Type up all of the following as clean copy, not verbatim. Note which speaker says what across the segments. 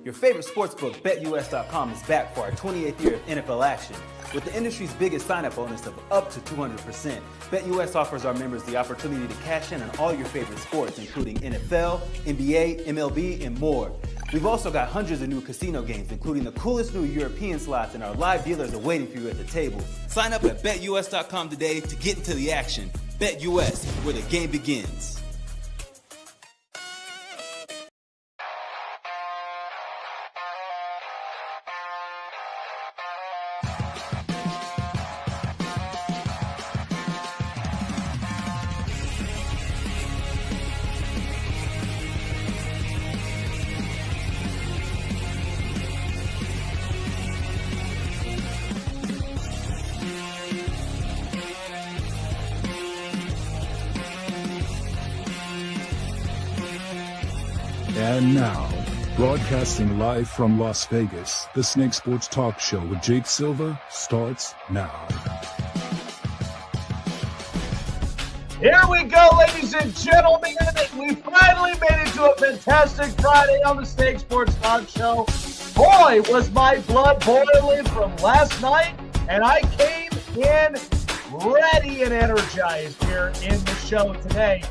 Speaker 1: Your favorite sportsbook, BetUS.com, is back for our 28th year of NFL action. With the industry's biggest sign-up bonus of up to 200%, BetUS offers our members the opportunity to cash in on all your favorite sports, including NFL, NBA, MLB, and more. We've also got hundreds of new casino games, including the coolest new European slots, and our live dealers are waiting for you at the table. Sign up at BetUS.com today to get into the action. BetUS, where the game begins.
Speaker 2: And now, broadcasting live from Las Vegas, the Snake Sports Talk Show with Jake Silva starts now.
Speaker 3: Here we go, ladies and gentlemen. We finally made it to a fantastic Friday on the Snake Sports Talk Show. Boy, was my blood boiling from last night, and I came in ready and energized here in the show today.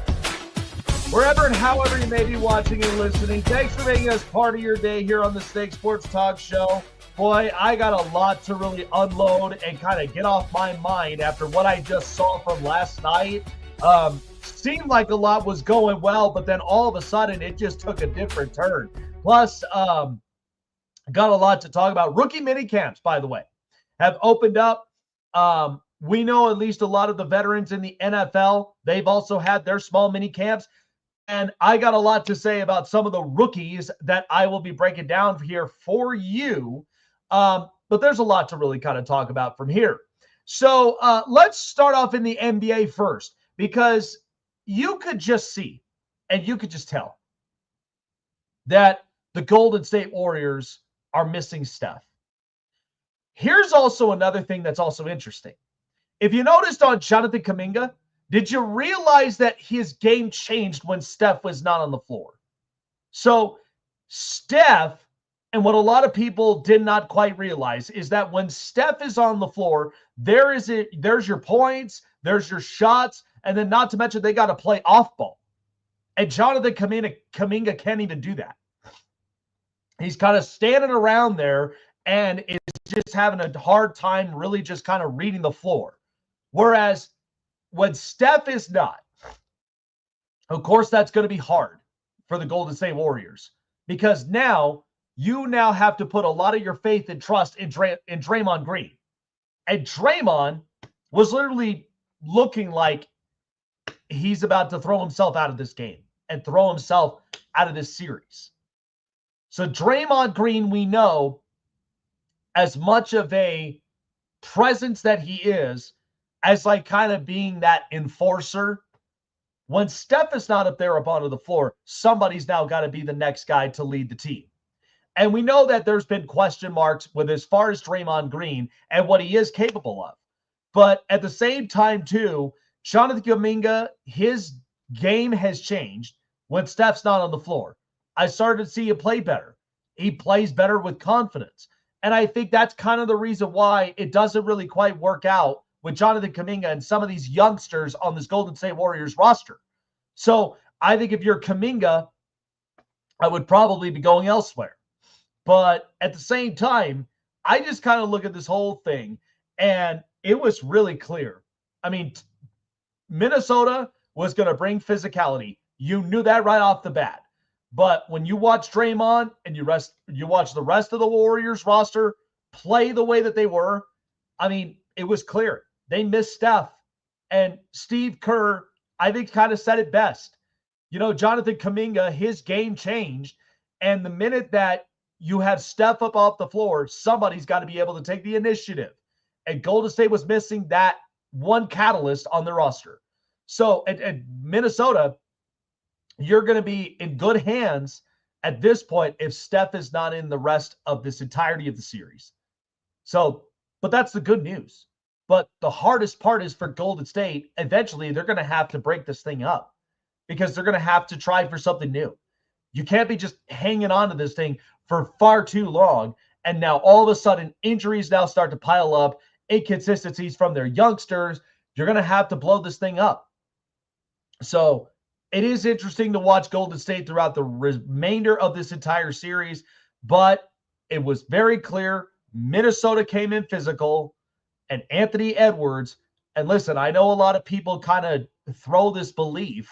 Speaker 3: Wherever and however you may be watching and listening, thanks for making us part of your day here on the Snake Sports Talk Show. Boy, I got a lot to really unload and kind of get off my mind after what I just saw from last night. Seemed like a lot was going well, but then all of a sudden it just took a different turn. Plus, got a lot to talk about. Rookie mini camps, by the way, have opened up. We know at least a lot of the veterans in the NFL, they've also had their small mini camps. And I got a lot to say about some of the rookies that I will be breaking down here for you. But there's a lot to really kind of talk about from here. So let's start off in the NBA first, because you could just see and you could just tell that the Golden State Warriors are missing Steph. Here's also another thing that's also interesting. If you noticed on Jonathan Kuminga, did you realize that his game changed when Steph was not on the floor? So Steph, and what a lot of people did not quite realize, is that when Steph is on the floor, there's your points, there's your shots, and then not to mention they got to play off ball. And Jonathan Kuminga can't even do that. He's kind of standing around there and is just having a hard time really just kind of reading the floor. Whereas when Steph is not, of course, that's going to be hard for the Golden State Warriors, because now you have to put a lot of your faith and trust in Draymond Green. And Draymond was literally looking like he's about to throw himself out of this game and throw himself out of this series. So Draymond Green, we know, as much of a presence that he is, as like kind of being that enforcer, when Steph is not up there up onto the floor, somebody's now got to be the next guy to lead the team. And we know that there's been question marks with as far as Draymond Green and what he is capable of. But at the same time, too, Jonathan Kuminga, his game has changed when Steph's not on the floor. I started to see him play better. He plays better with confidence. And I think that's kind of the reason why it doesn't really quite work out with Jonathan Kuminga and some of these youngsters on this Golden State Warriors roster. So I think if you're Kuminga, I would probably be going elsewhere. But at the same time, I just kind of look at this whole thing, and it was really clear. I mean, Minnesota was going to bring physicality. You knew that right off the bat. But when you watch Draymond and you watch the rest of the Warriors roster play the way that they were, I mean, it was clear. They missed Steph. And Steve Kerr, I think, kind of said it best. You know, Jonathan Kuminga, his game changed. And the minute that you have Steph up off the floor, somebody's got to be able to take the initiative. And Golden State was missing that one catalyst on their roster. So at Minnesota, you're going to be in good hands at this point if Steph is not in the rest of this entirety of the series. So, but that's the good news. But the hardest part is for Golden State, eventually they're going to have to break this thing up because they're going to have to try for something new. You can't be just hanging on to this thing for far too long. And now all of a sudden, injuries now start to pile up, inconsistencies from their youngsters. You're going to have to blow this thing up. So it is interesting to watch Golden State throughout the remainder of this entire series, but it was very clear Minnesota came in physical, and Anthony Edwards. And listen, I know a lot of people kind of throw this belief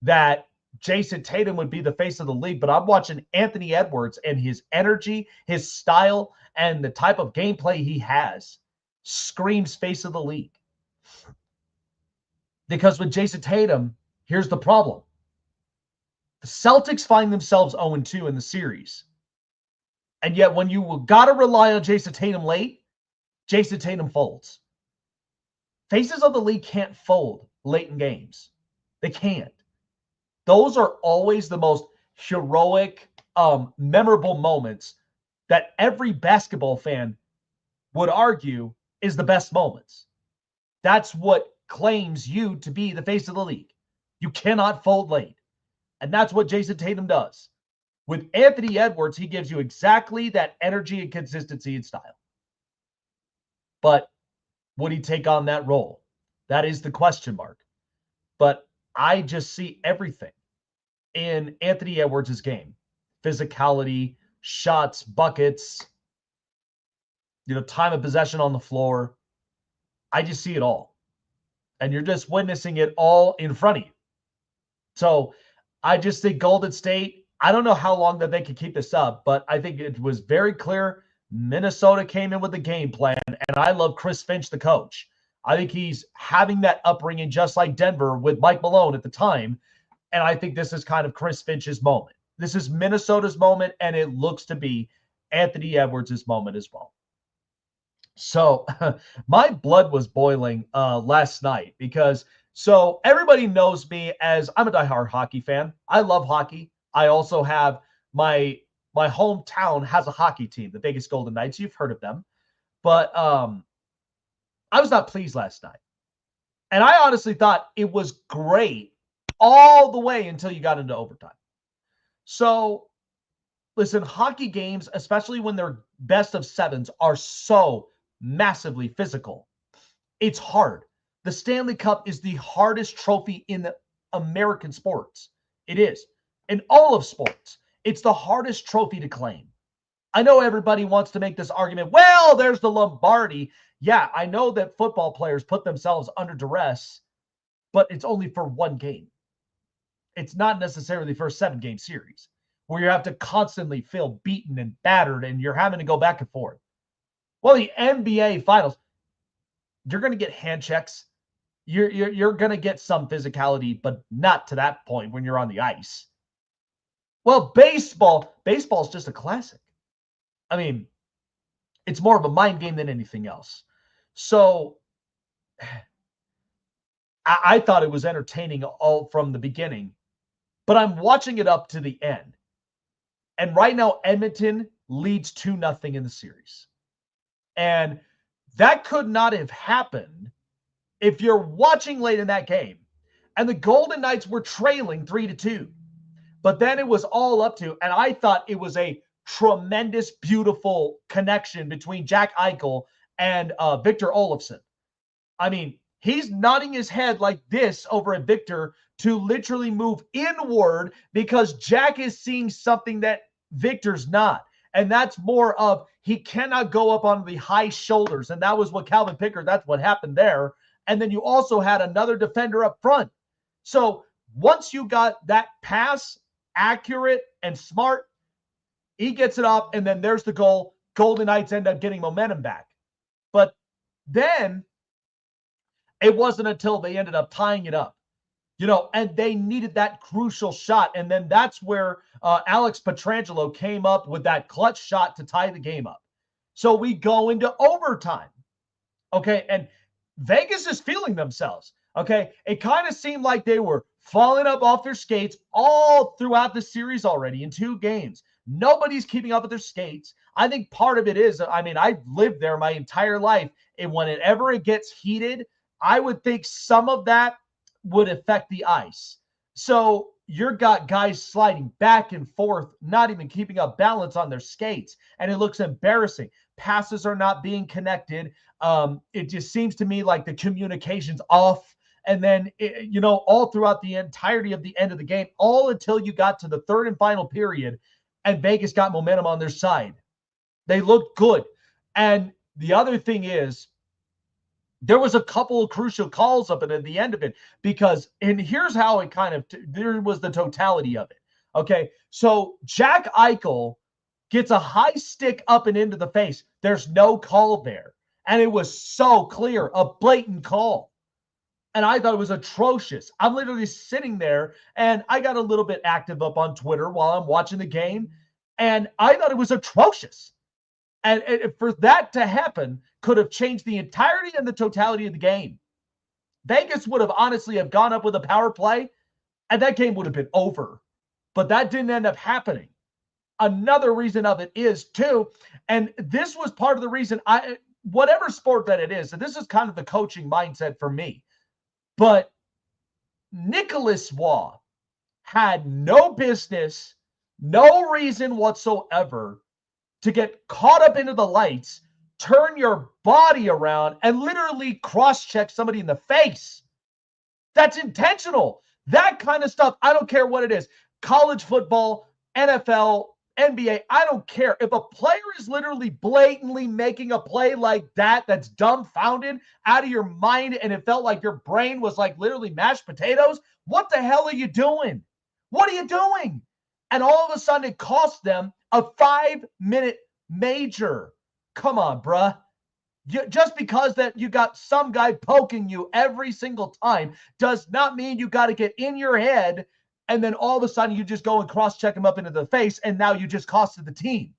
Speaker 3: that Jason Tatum would be the face of the league, but I'm watching Anthony Edwards and his energy, his style, and the type of gameplay he has screams face of the league. Because with Jason Tatum, here's the problem. The Celtics find themselves 0-2 in the series. And yet when you got to rely on Jason Tatum late, Jason Tatum folds. Faces of the league can't fold late in games. They can't. Those are always the most heroic, memorable moments that every basketball fan would argue is the best moments. That's what claims you to be the face of the league. You cannot fold late. And that's what Jason Tatum does. With Anthony Edwards, he gives you exactly that energy and consistency and style. But would he take on that role? That is the question mark. But I just see everything in Anthony Edwards' game. Physicality, shots, buckets, time of possession on the floor. I just see it all. And you're just witnessing it all in front of you. So I just think Golden State, I don't know how long that they could keep this up, but I think it was very clear Minnesota came in with the game plan, and I love Chris Finch, the coach. I think he's having that upbringing just like Denver with Mike Malone at the time, and I think this is kind of Chris Finch's moment. This is Minnesota's moment, and it looks to be Anthony Edwards' moment as well. So my blood was boiling last night because everybody knows me as I'm a diehard hockey fan. I love hockey. I also have my hometown has a hockey team, the Vegas Golden Knights. You've heard of them. But I was not pleased last night. And I honestly thought it was great all the way until you got into overtime. So, listen, hockey games, especially when they're best of sevens, are so massively physical. It's hard. The Stanley Cup is the hardest trophy in the American sports. It is. In all of sports. It's the hardest trophy to claim. I know everybody wants to make this argument. Well, there's the Lombardi. Yeah, I know that football players put themselves under duress, but it's only for one game. It's not necessarily for a 7-game series where you have to constantly feel beaten and battered and you're having to go back and forth. Well, the NBA Finals, you're going to get hand checks. You're going to get some physicality, but not to that point when you're on the ice. Well, baseball is just a classic. I mean, it's more of a mind game than anything else. So I thought it was entertaining all from the beginning, but I'm watching it up to the end. And right now, Edmonton leads 2-0 in the series. And that could not have happened if you're watching late in that game and the Golden Knights were trailing 3-2. But then it was all up to, and I thought it was a tremendous, beautiful connection between Jack Eichel and Victor Olofsson. I mean, he's nodding his head like this over at Victor to literally move inward because Jack is seeing something that Victor's not. And that's more of he cannot go up on the high shoulders. And that was what Calvin Pickard, that's what happened there. And then you also had another defender up front. So once you got that pass accurate and smart, he gets it up, and then there's the goal. Golden Knights end up getting momentum back. But then it wasn't until they ended up tying it up, and they needed that crucial shot. And then that's where Alex Pietrangelo came up with that clutch shot to tie the game up. So we go into overtime. Okay, and Vegas is feeling themselves. Okay, it kind of seemed like they were falling up off their skates all throughout the series already in 2 games. Nobody's keeping up with their skates. I think part of it is, I've lived there my entire life, and whenever it gets heated, I would think some of that would affect the ice. So you've got guys sliding back and forth, not even keeping up balance on their skates, and it looks embarrassing. Passes are not being connected. It just seems to me like the communication's off. And then, all throughout the entirety of the end of the game, all until you got to the third and final period, and Vegas got momentum on their side. They looked good. And the other thing is, there was a couple of crucial calls up at the end of it and here's how it there was the totality of it. Okay. So Jack Eichel gets a high stick up and into the face. There's no call there. And it was so clear, a blatant call. And I thought it was atrocious. I'm literally sitting there, and I got a little bit active up on Twitter while I'm watching the game, and I thought it was atrocious. And for that to happen could have changed the entirety and the totality of the game. Vegas would have honestly have gone up with a power play, and that game would have been over. But that didn't end up happening. Another reason of it is, too, and this was part of the reason whatever sport that it is, and this is kind of the coaching mindset for me, but Nicholas Waugh had no business, no reason whatsoever to get caught up into the lights, turn your body around, and literally cross-check somebody in the face. That's intentional. That kind of stuff, I don't care what it is. College football, NFL, NBA, I don't care. If a player is literally blatantly making a play like that, that's dumbfounded, out of your mind, and it felt like your brain was like literally mashed potatoes, what the hell are you doing? What are you doing? And all of a sudden it cost them a 5-minute major. Come on, bruh. Just because that you got some guy poking you every single time does not mean you got to get in your head and then all of a sudden you just go and cross-check him up into the face, and now you just costed the team.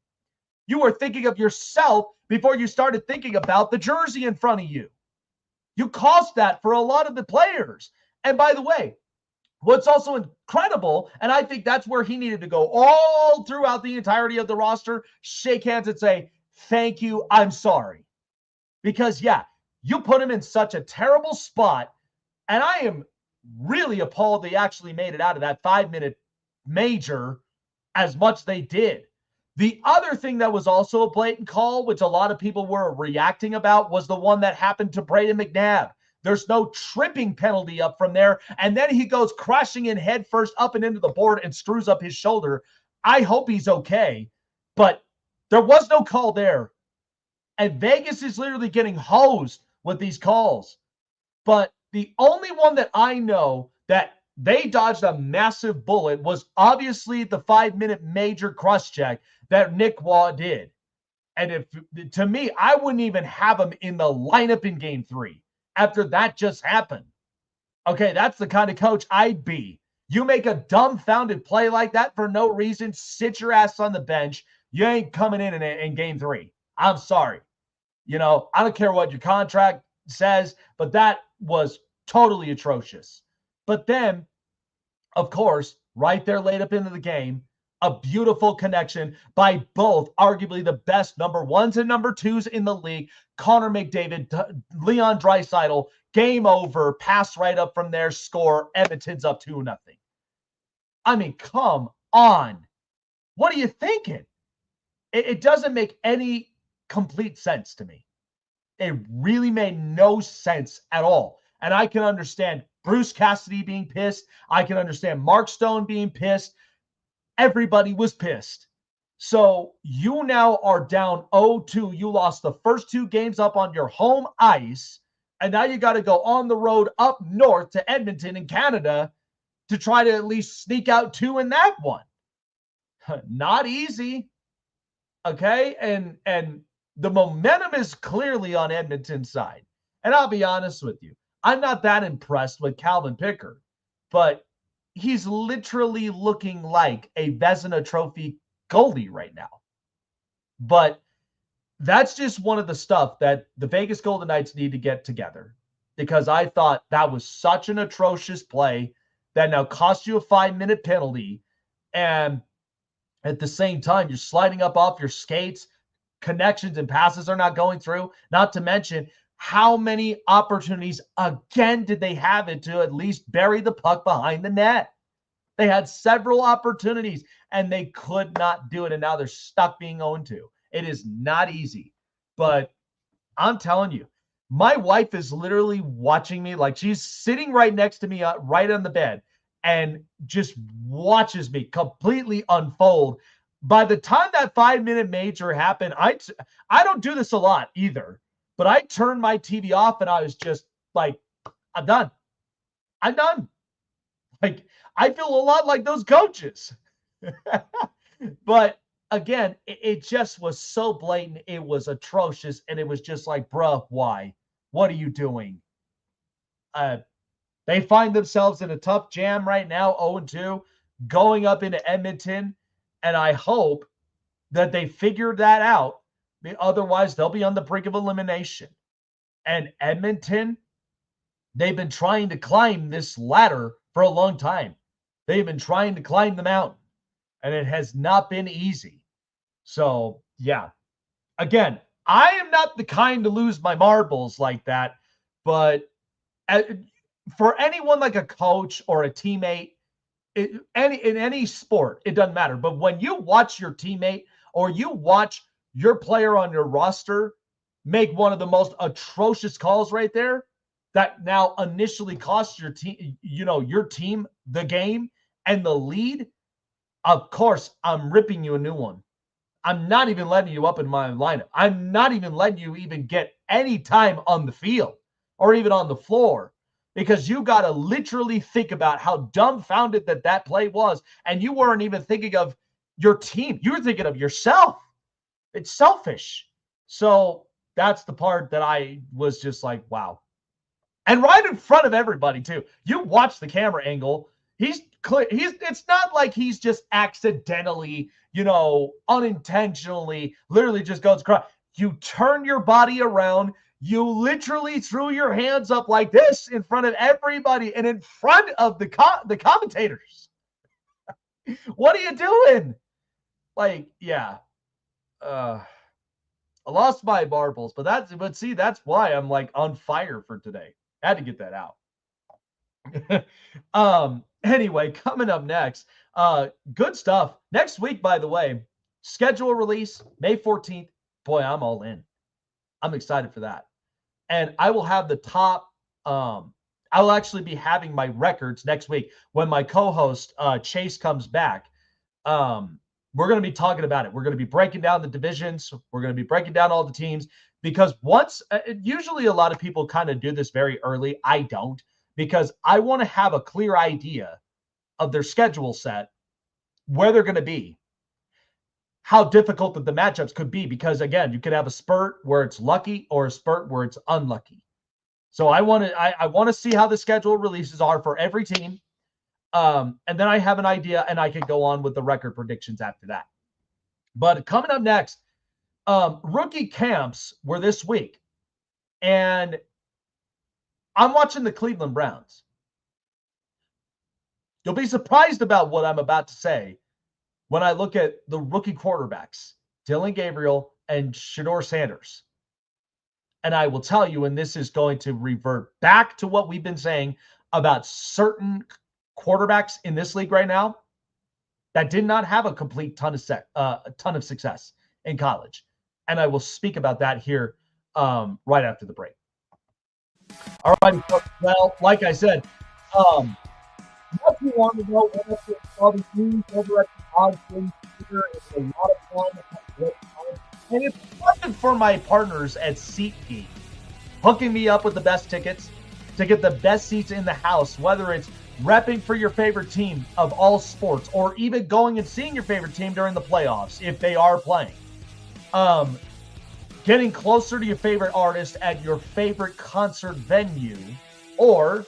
Speaker 3: You were thinking of yourself before you started thinking about the jersey in front of you. You cost that for a lot of the players. And by the way, what's also incredible, and I think that's where he needed to go all throughout the entirety of the roster, shake hands and say, thank you, I'm sorry. Because, yeah, you put him in such a terrible spot, and I am really appalled they actually made it out of that 5-minute major as much as they did. The other thing that was also a blatant call, which a lot of people were reacting about, was the one that happened to Braden McNabb. There's no tripping penalty up from there, and then he goes crashing in head first up and into the board and screws up his shoulder. I hope he's okay, but there was no call there. And Vegas is literally getting hosed with these calls. But the only one that I know that they dodged a massive bullet was obviously the 5-minute major cross-check that Nick Waugh did. And to me, I wouldn't even have him in the lineup in Game 3 after that just happened. Okay, that's the kind of coach I'd be. You make a dumbfounded play like that for no reason, sit your ass on the bench. You ain't coming in Game 3. I'm sorry. I don't care what your contract says, but that was totally atrocious. But then, of course, right there late up into the game, a beautiful connection by both arguably the best number ones and number twos in the league, Connor McDavid, Leon Draisaitl, game over, pass right up from there, score, Edmonton's up 2-0. I mean, come on. What are you thinking? It doesn't make any complete sense to me. It really made no sense at all. And I can understand Bruce Cassidy being pissed. I can understand Mark Stone being pissed. Everybody was pissed. So you now are down 0-2. You lost the first 2 games up on your home ice. And now you got to go on the road up north to Edmonton in Canada to try to at least sneak out 2 in that one. Not easy. Okay. And the momentum is clearly on Edmonton's side. And I'll be honest with you, I'm not that impressed with Calvin Pickard, but he's literally looking like a Vezina Trophy goalie right now. But that's just one of the stuff that the Vegas Golden Knights need to get together, because I thought that was such an atrocious play that now cost you a 5-minute penalty. And at the same time, you're sliding up off your skates. Connections and passes are not going through. Not to mention, how many opportunities again did they have it to at least bury the puck behind the net? They had several opportunities, and they could not do it, and now they're stuck being 0-2. It is not easy, but I'm telling you, my wife is literally watching me, like she's sitting right next to me, right on the bed, and just watches me completely unfold. By the time that 5-minute major happened, I don't do this a lot either, but I turned my TV off and I was just like, I'm done. Like, I feel a lot like those coaches. But again, it just was so blatant. It was atrocious. And it was just like, bruh, why? What are you doing? They find themselves in a tough jam right now, 0-2, going up into Edmonton. And I hope that they figured that out. Otherwise, they'll be on the brink of elimination. And Edmonton, they've been trying to climb this ladder for a long time. They've been trying to climb the mountain, and it has not been easy. So, yeah. Again, I am not the kind to lose my marbles like that, but for anyone like a coach or a teammate, in any sport, it doesn't matter. But when you watch your teammate or you watch your player on your roster make one of the most atrocious calls right there, that now initially costs your team, your team the game and the lead, of course, I'm ripping you a new one. I'm not even letting you up in my lineup. I'm not even letting you even get any time on the field or even on the floor, because you got to literally think about how dumbfounded that play was. And you weren't even thinking of your team. You were thinking of yourself. It's selfish. So that's the part that I was just like, wow. And right in front of everybody, too. You watch the camera angle. He's clear. It's not like he's just accidentally, unintentionally, literally just goes across. You turn your body around. You literally threw your hands up like this in front of everybody and in front of the commentators. What are you doing? Like, yeah. I lost my marbles, but that's why I'm like on fire for today. I had to get that out. Anyway, coming up next, good stuff. Next week, by the way, schedule release, May 14th. Boy, I'm all in. I'm excited for that. And I will have the top, I'll actually be having my records next week when my co-host, Chase, comes back. We're going to be talking about it. We're going to be breaking down the divisions. We're going to be breaking down all the teams, because usually a lot of people kind of do this very early. I don't, because I want to have a clear idea of their schedule set, where they're going to be, how difficult that the matchups could be, because again, you could have a spurt where it's lucky or a spurt where it's unlucky. So I want to see how the schedule releases are for every team. And then I have an idea, and I can go on with the record predictions after that. But coming up next, rookie camps were this week, and I'm watching the Cleveland Browns. You'll be surprised about what I'm about to say when I look at the rookie quarterbacks, Dylan Gabriel and Shedeur Sanders. And I will tell you, and this is going to revert back to what we've been saying about certain quarterbacks in this league right now that did not have a complete ton of success in college. And I will speak about that here right after the break. All right. Well, like I said, if you want to know what all the news over at the Odds Computer, it's a lot of fun. And if it wasn't for my partners at SeatGeek hooking me up with the best tickets to get the best seats in the house, whether it's repping for your favorite team of all sports or even going and seeing your favorite team during the playoffs if they are playing, getting closer to your favorite artist at your favorite concert venue, or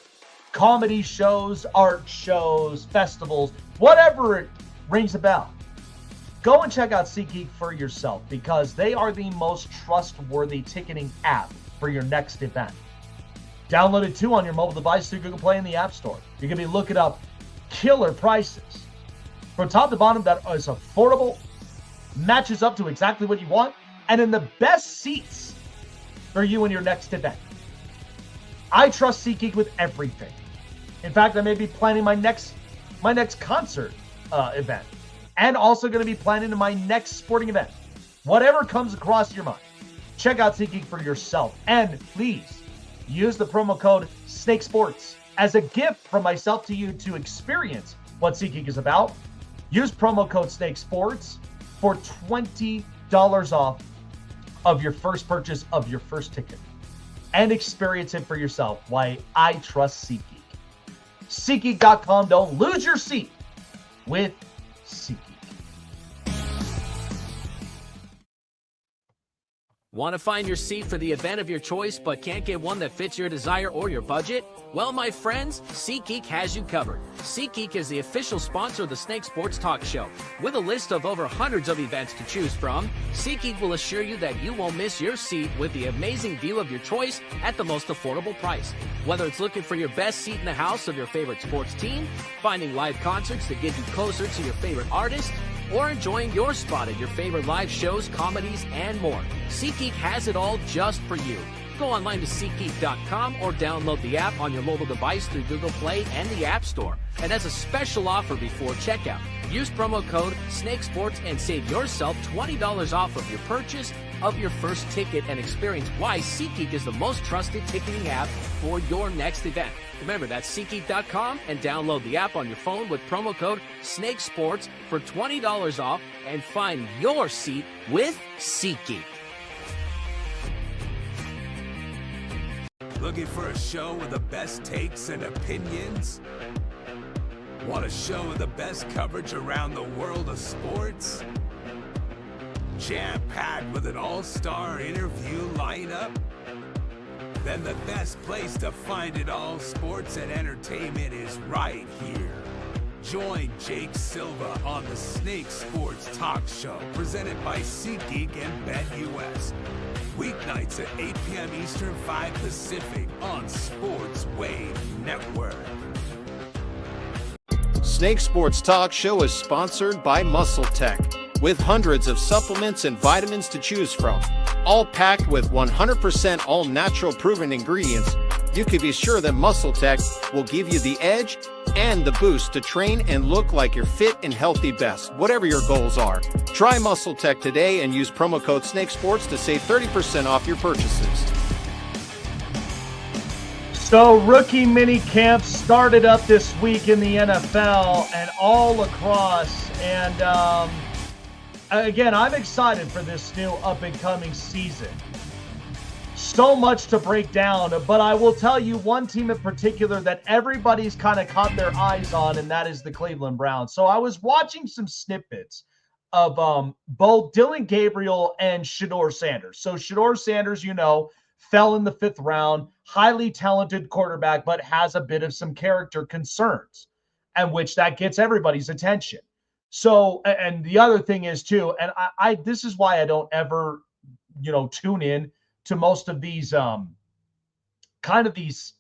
Speaker 3: comedy shows, art shows, festivals, whatever it rings a bell. Go and check out SeatGeek for yourself, because they are the most trustworthy ticketing app for your next event. Download it too on your mobile device through Google Play in the App Store. You can be looking up killer prices from top to bottom that is affordable, matches up to exactly what you want, and in the best seats for you and your next event. I trust SeatGeek with everything. In fact, I may be planning my next my next concert event, and also going to be planning my next sporting event. Whatever comes across your mind, check out SeatGeek for yourself. And please use the promo code SNAKESPORTS as a gift from myself to you to experience what SeatGeek is about. Use promo code SNAKESPORTS for $20 off of your first purchase of your first ticket. And experience it for yourself why I trust SeatGeek. SeatGeek.com. Don't lose your seat with SeatGeek.
Speaker 4: Want to find your seat for the event of your choice but can't get one that fits your desire or your budget? Well, my friends, SeatGeek has you covered. SeatGeek is the official sponsor of the Snake Sports Talk Show. With a list of over hundreds of events to choose from, SeatGeek will assure you that you won't miss your seat with the amazing view of your choice at the most affordable price. Whether it's looking for your best seat in the house of your favorite sports team, finding live concerts that get you closer to your favorite artist, or enjoying your spot at your favorite live shows, comedies, and more, SeatGeek has it all just for you. Go online to SeatGeek.com or download the app on your mobile device through Google Play and the App Store. And as a special offer before checkout, use promo code SNAKESPORTS and save yourself $20 off of your purchase of your first ticket and experience why SeatGeek is the most trusted ticketing app for your next event. Remember, that's SeatGeek.com and download the app on your phone with promo code SNAKESPORTS for $20 off and find your seat with SeatGeek.
Speaker 5: Looking for a show with the best takes and opinions? Want a show with the best coverage around the world of sports? Jam-packed with an all-star interview lineup? Then the best place to find it all, sports and entertainment, is right here. Join Jake Silva on the Snake Sports Talk Show, presented by SeatGeek and BetUS. Weeknights at 8 p.m. Eastern, 5 Pacific on Sports Wave Network.
Speaker 6: Snake Sports Talk Show is sponsored by Muscle Tech, with hundreds of supplements and vitamins to choose from, all packed with 100% all-natural proven ingredients. You can be sure that Muscle Tech will give you the edge and the boost to train and look like your fit and healthy best, whatever your goals are. Try Muscle Tech today and use promo code SNAKESPORTS to save 30% off your purchases.
Speaker 3: So rookie mini camps started up this week in the NFL and all across. And again, I'm excited for this new up-and-coming season. So much to break down, but I will tell you one team in particular that everybody's kind of caught their eyes on, and that is the Cleveland Browns. So I was watching some snippets of both Dylan Gabriel and Shedeur Sanders. So Shedeur Sanders, you know, fell in the 5th round, highly talented quarterback, but has a bit of some character concerns, and which that gets everybody's attention. So, and the other thing is too, and I this is why I don't ever, tune in to most of these kind of these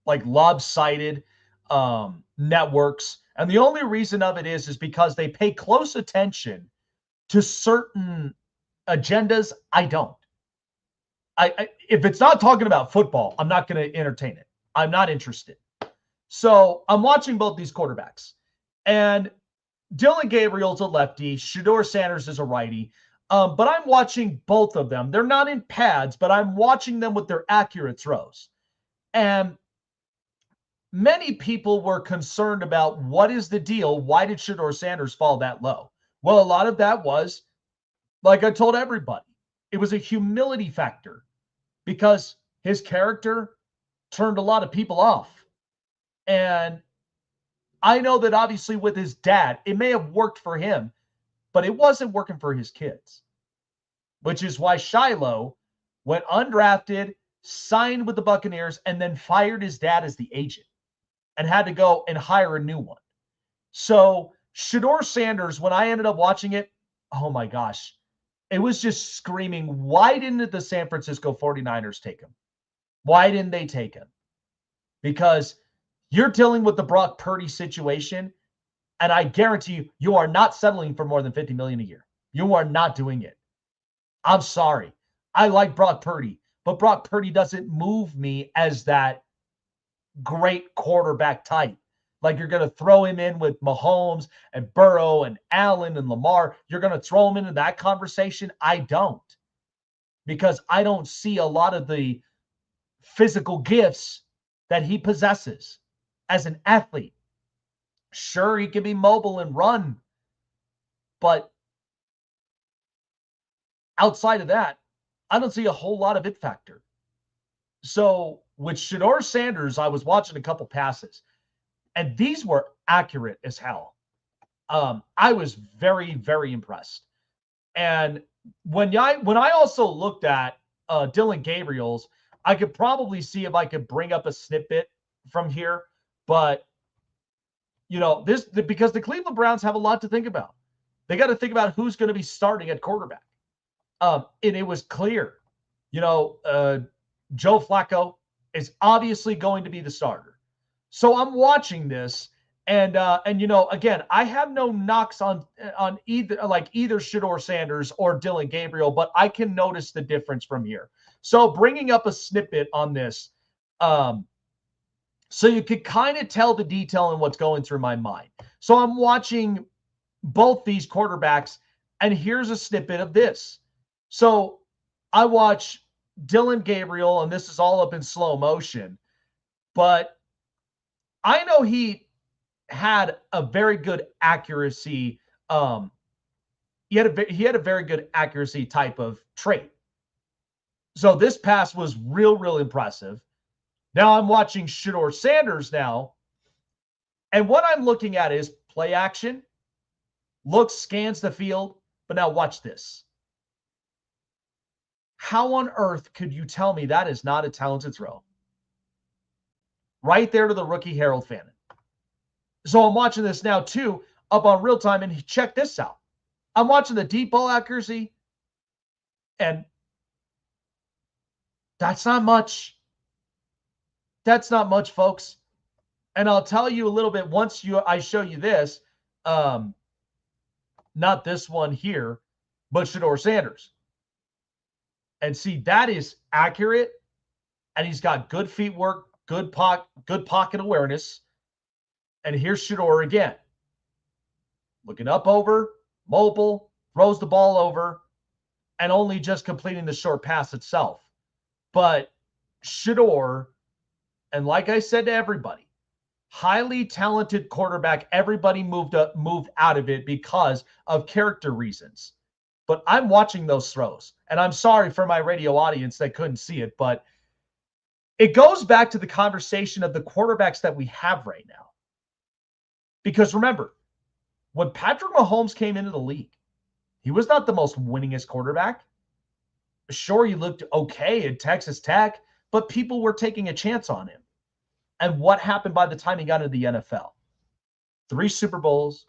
Speaker 3: like lopsided networks. And the only reason of it is because they pay close attention to certain agendas. I don't. If it's not talking about football, I'm not going to entertain it. I'm not interested. So I'm watching both these quarterbacks. And Dylan Gabriel's a lefty. Shedeur Sanders is a righty. But I'm watching both of them. They're not in pads, but I'm watching them with their accurate throws. And many people were concerned about what is the deal? Why did Shedeur Sanders fall that low? Well, a lot of that was, like I told everybody, it was a humility factor because his character turned a lot of people off. And I know that obviously with his dad, it may have worked for him, but it wasn't working for his kids, which is why Shiloh went undrafted, signed with the Buccaneers, and then fired his dad as the agent and had to go and hire a new one. So Shedeur Sanders, when I ended up watching it, oh my gosh, it was just screaming, why didn't the San Francisco 49ers take him? Why didn't they take him? Because you're dealing with the Brock Purdy situation, and I guarantee you, you are not settling for more than $50 million a year. You are not doing it. I'm sorry. I like Brock Purdy, but Brock Purdy doesn't move me as that great quarterback type. Like you're going to throw him in with Mahomes and Burrow and Allen and Lamar. You're going to throw him into that conversation? I don't. Because I don't see a lot of the physical gifts that he possesses as an athlete. Sure, he can be mobile and run, but outside of that, I don't see a whole lot of it factor. So with Shedeur Sanders, I was watching a couple passes, and these were accurate as hell. I was very, very impressed. And when I also looked at Dylan Gabriel's, I could probably see if I could bring up a snippet from here, but because the Cleveland Browns have a lot to think about. They got to think about who's going to be starting at quarterback. And it was clear, Joe Flacco is obviously going to be the starter. So I'm watching this, and again, I have no knocks on either Shedeur Sanders or Dylan Gabriel, but I can notice the difference from here. So bringing up a snippet on this, so you could kind of tell the detail in what's going through my mind. So I'm watching both these quarterbacks, and here's a snippet of this. So I watch Dylan Gabriel, and this is all up in slow motion, but I know he had a very good accuracy. He had a very good accuracy type of trait. So this pass was real impressive. Now I'm watching Shedeur Sanders now, and what I'm looking at is play action, scans the field, but now watch this. How on earth could you tell me that is not a talented throw? Right there to the rookie Harold Fannin. So I'm watching this now too, up on real time, and check this out. I'm watching the deep ball accuracy, and that's not much. That's not much, folks. And I'll tell you a little bit once I show you this, not this one here, but Shedeur Sanders. And see, that is accurate, and he's got good feet work, good pocket awareness. And here's Shedeur again. Looking up over, mobile, throws the ball over, and only just completing the short pass itself. But Shedeur, and like I said to everybody, highly talented quarterback. Everybody moved out of it because of character reasons. But I'm watching those throws, and I'm sorry for my radio audience that couldn't see it, but it goes back to the conversation of the quarterbacks that we have right now. Because remember, when Patrick Mahomes came into the league, he was not the most winningest quarterback. Sure, he looked okay at Texas Tech, but people were taking a chance on him. And what happened by the time he got into the NFL? 3 Super Bowls,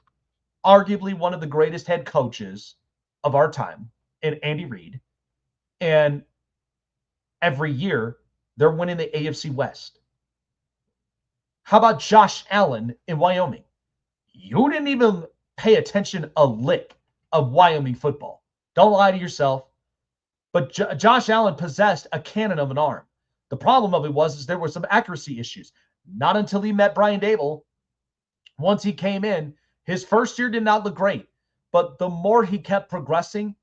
Speaker 3: arguably one of the greatest head coaches of our time in Andy Reid. And every year, they're winning the AFC West. How about Josh Allen in Wyoming? You didn't even pay attention a lick of Wyoming football. Don't lie to yourself. But Josh Allen possessed a cannon of an arm. The problem of it was there were some accuracy issues. Not until he met Brian Dable. Once he came in, his first year did not look great. But the more he kept progressing,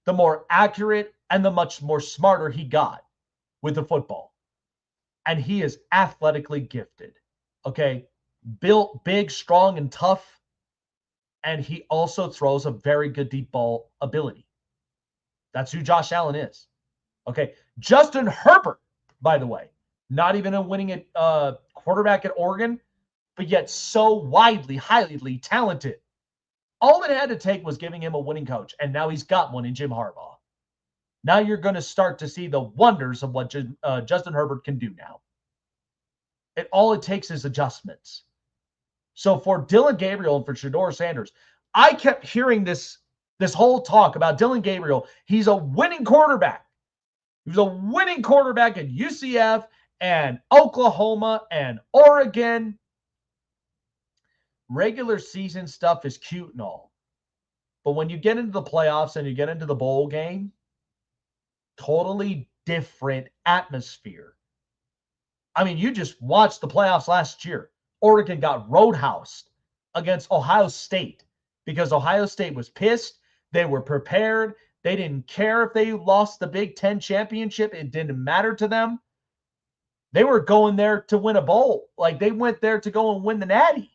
Speaker 3: the more accurate and the much more smarter he got with the football. And he is athletically gifted. Okay? Built big, strong, and tough. And he also throws a very good deep ball ability. That's who Josh Allen is. Okay? Justin Herbert, by the way, not even a winning quarterback at Oregon, but yet so widely, highly talented. All it had to take was giving him a winning coach, and now he's got one in Jim Harbaugh. Now you're going to start to see the wonders of what Justin Herbert can do now. All it takes is adjustments. So for Dylan Gabriel and for Shedeur Sanders, I kept hearing this whole talk about Dylan Gabriel. He's a winning quarterback. He was a winning quarterback at UCF and Oklahoma and Oregon. Regular season stuff is cute and all. But when you get into the playoffs and you get into the bowl game, totally different atmosphere. I mean, you just watched the playoffs last year. Oregon got roadhoused against Ohio State because Ohio State was pissed. They were prepared. They didn't care if they lost the Big Ten championship. It didn't matter to them. They were going there to win a bowl. Like, they went there to go and win the Natty.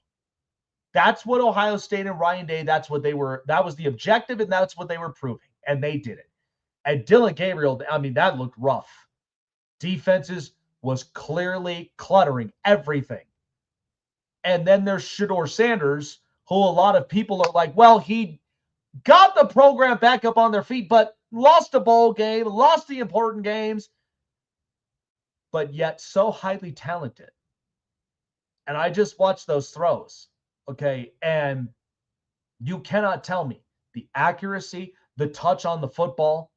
Speaker 3: That's what Ohio State and Ryan Day, that was the objective, and that's what they were proving. And they did it. And Dylan Gabriel, I mean, that looked rough. Defenses was clearly cluttering everything. And then there's Shedeur Sanders, who a lot of people are like, well, he got the program back up on their feet, but lost a bowl game, lost the important games, but yet so highly talented. And I just watched those throws, okay? And you cannot tell me the accuracy, the touch on the football,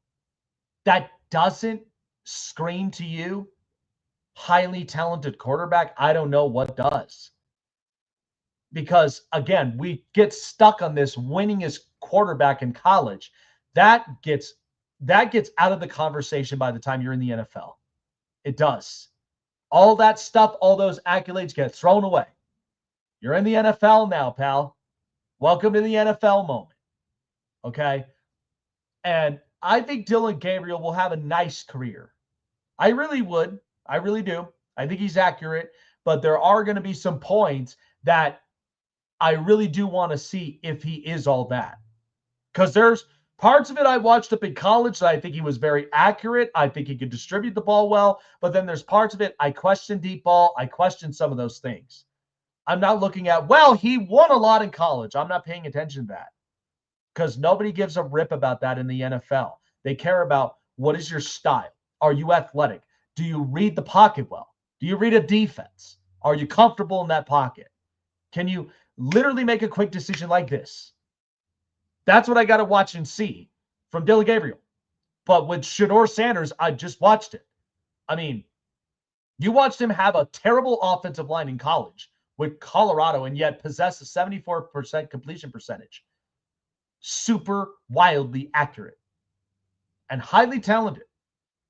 Speaker 3: that doesn't scream to you highly talented quarterback. I don't know what does. Because, again, we get stuck on this winningest quarterback in college. That gets out of the conversation by the time you're in the NFL. It does. All that stuff, all those accolades get thrown away. You're in the NFL now, pal. Welcome to the NFL moment. Okay? And I think Dylan Gabriel will have a nice career. I really would. I really do. I think he's accurate. But there are going to be some points that I really do want to see if he is all that. Because there's parts of it I watched up in college that I think he was very accurate. I think he could distribute the ball well. But then there's parts of it I question deep ball. I question some of those things. I'm not looking at, well, he won a lot in college. I'm not paying attention to that. Because nobody gives a rip about that in the NFL. They care about, what is your style? Are you athletic? Do you read the pocket well? Do you read a defense? Are you comfortable in that pocket? Can you literally make a quick decision like this? That's what I got to watch and see from Dylan Gabriel. But with Shedeur Sanders, I just watched it. I mean, you watched him have a terrible offensive line in college with Colorado and yet possess a 74% completion percentage. Super wildly accurate and highly talented.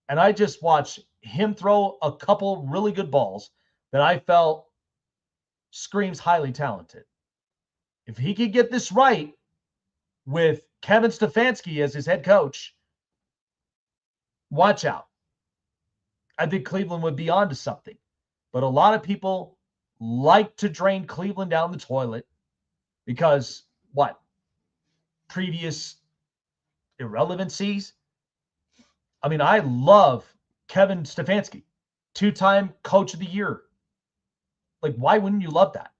Speaker 3: And I just watched him throw a couple really good balls that I felt screams highly talented. If he could get this right with Kevin Stefanski as his head coach, watch out. I think Cleveland would be onto something. But a lot of people like to drain Cleveland down the toilet because, what? Previous irrelevancies? I mean, I love Kevin Stefanski, 2-time coach of the year. Like, why wouldn't you love that?